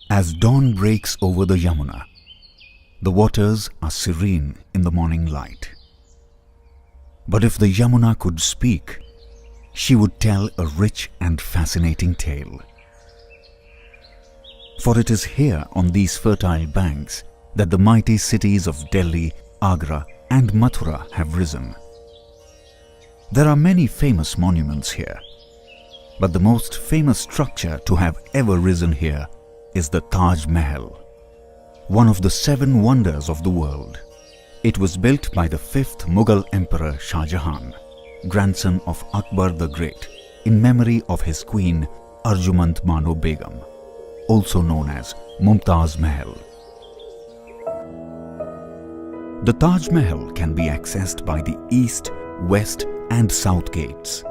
As dawn breaks over the Yamuna, the waters are serene in the morning light. But if the Yamuna could speak, she would tell a rich and fascinating tale. For it is here on these fertile banks that the mighty cities of Delhi, Agra and Mathura have risen. There are many famous monuments here, but the most famous structure to have ever risen here is the Taj Mahal, one of the 7 wonders of the world. It was built by the 5th Mughal Emperor Shah Jahan, grandson of Akbar the Great, in memory of his queen Arjumand Bano Begum, also known as Mumtaz Mahal. The Taj Mahal can be accessed by the east, west and south gates.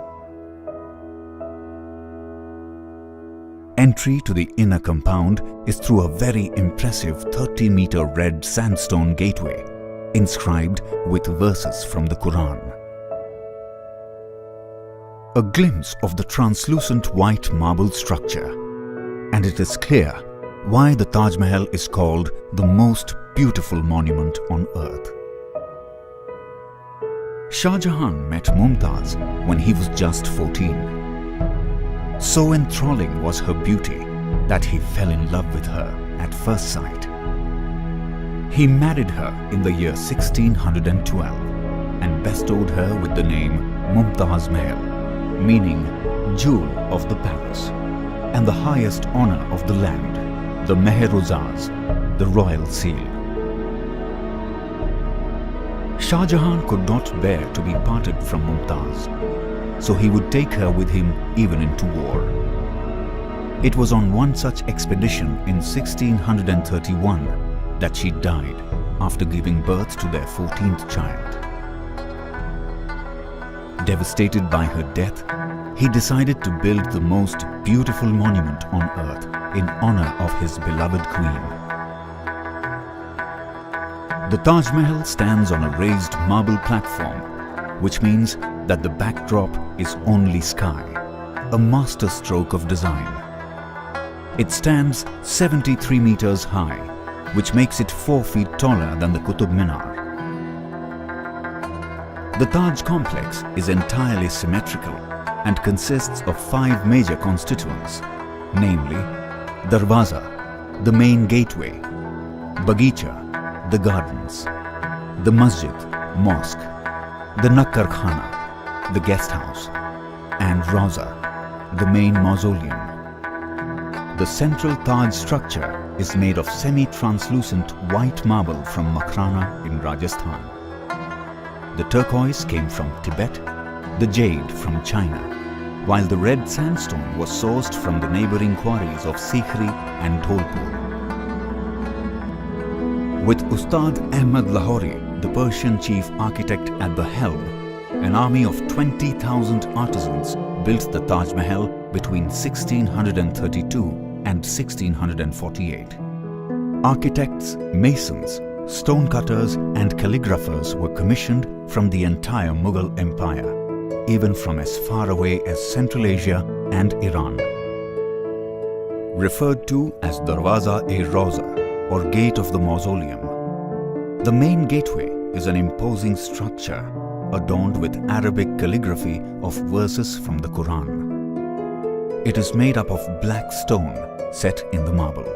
Entry to the inner compound is through a very impressive 30-meter red sandstone gateway inscribed with verses from the Quran. A glimpse of the translucent white marble structure, and it is clear why the Taj Mahal is called the most beautiful monument on earth. Shah Jahan met Mumtaz when he was just 14. So enthralling was her beauty that he fell in love with her at first sight. He married her in the year 1612 and bestowed her with the name Mumtaz Mahal, meaning jewel of the palace, and the highest honor of the land, the Meher-Uzaz, the royal seal. Shah Jahan could not bear to be parted from Mumtaz, so he would take her with him even into war. It was on one such expedition in 1631 that she died after giving birth to their 14th child. Devastated by her death, he decided to build the most beautiful monument on earth in honor of his beloved queen. The Taj Mahal stands on a raised marble platform, which means that the backdrop is only sky, a masterstroke of design. It stands 73 meters high, which makes it 4 feet taller than the Qutub Minar. The Taj complex is entirely symmetrical and consists of 5 major constituents, namely Darwaza, the main gateway, Bagicha, the gardens, the Masjid, mosque, the Nakkar Khana, the guest house, and Rauza, the main mausoleum. The central Taj structure is made of semi-translucent white marble from Makhrana in Rajasthan. The turquoise came from Tibet, the jade from China, while the red sandstone was sourced from the neighboring quarries of Sikhri and Dholpur. With Ustad Ahmad Lahori, the Persian chief architect at the helm, an army of 20,000 artisans built the Taj Mahal between 1632 and 1648. Architects, masons, stonecutters and calligraphers were commissioned from the entire Mughal Empire, even from as far away as Central Asia and Referred to as Darwaza-e-Rauza, or Gate of the Mausoleum. The main gateway is an imposing structure adorned with Arabic calligraphy of verses from the Quran. It is made up of black stone set in the marble.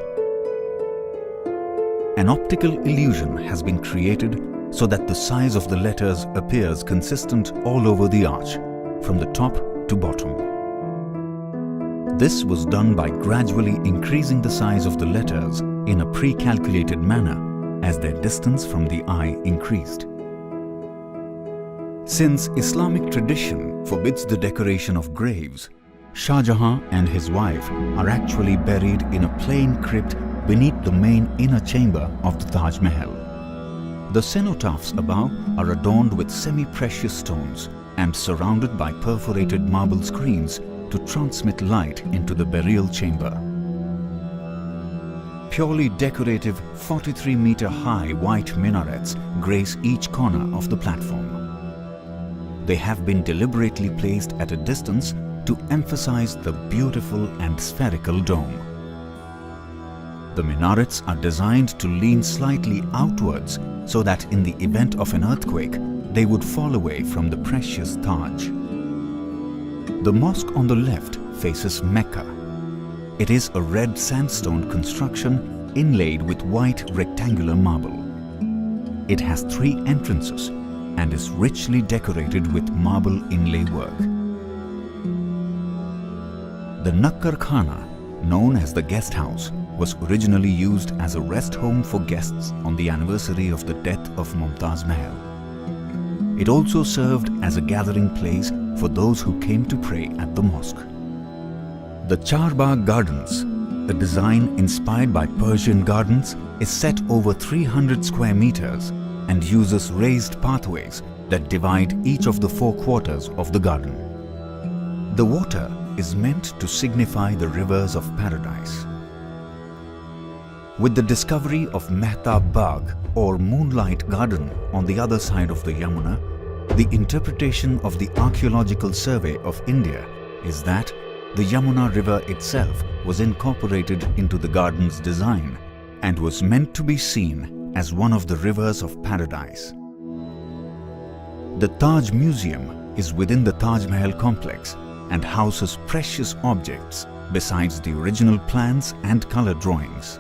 An optical illusion has been created so that the size of the letters appears consistent all over the arch, from the top to bottom. This was done by gradually increasing the size of the letters in a pre-calculated manner as their distance from the eye increased. Since Islamic tradition forbids the decoration of graves, Shah Jahan and his wife are actually buried in a plain crypt beneath the main inner chamber of the Taj Mahal. The cenotaphs above are adorned with semi-precious stones and surrounded by perforated marble screens to transmit light into the burial chamber. Purely decorative 43-meter high white minarets grace each corner of the platform. They have been deliberately placed at a distance to emphasize the beautiful and spherical dome. The minarets are designed to lean slightly outwards so that in the event of an earthquake, they would fall away from the precious Taj. The mosque on the left faces Mecca. It is a red sandstone construction inlaid with white rectangular marble. It has 3 entrances and is richly decorated with marble inlay work. The Nakkar Khana, known as the guest house, was originally used as a rest home for guests on the anniversary of the death of Taj Mahal. It also served as a gathering place for those who came to pray at the mosque. The Charbagh Gardens, a design inspired by Persian gardens, is set over 300 square meters and uses raised pathways that divide each of the 4 quarters of the garden. The water is meant to signify the rivers of paradise. With the discovery of Mehtab Bagh or Moonlight Garden on the other side of the Yamuna, the interpretation of the Archaeological Survey of India is that the Yamuna River itself was incorporated into the garden's design and was meant to be seen as one of the rivers of paradise. The Taj Museum is within the Taj Mahal complex and houses precious objects besides the original plans and color drawings.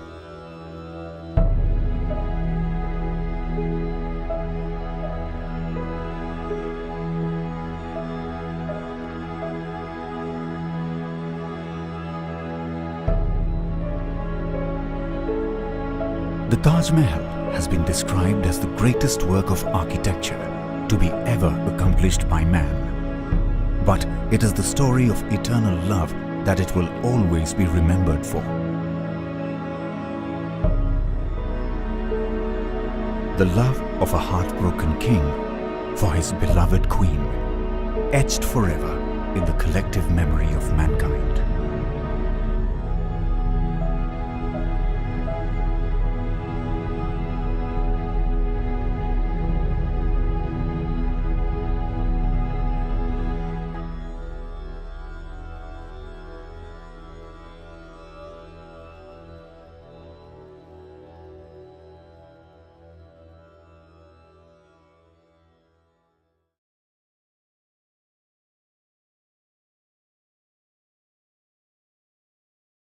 The Taj Mahal has been described as the greatest work of architecture to be ever accomplished by man. But it is the story of eternal love that it will always be remembered for. The love of a heartbroken king for his beloved queen, etched forever in the collective memory of mankind.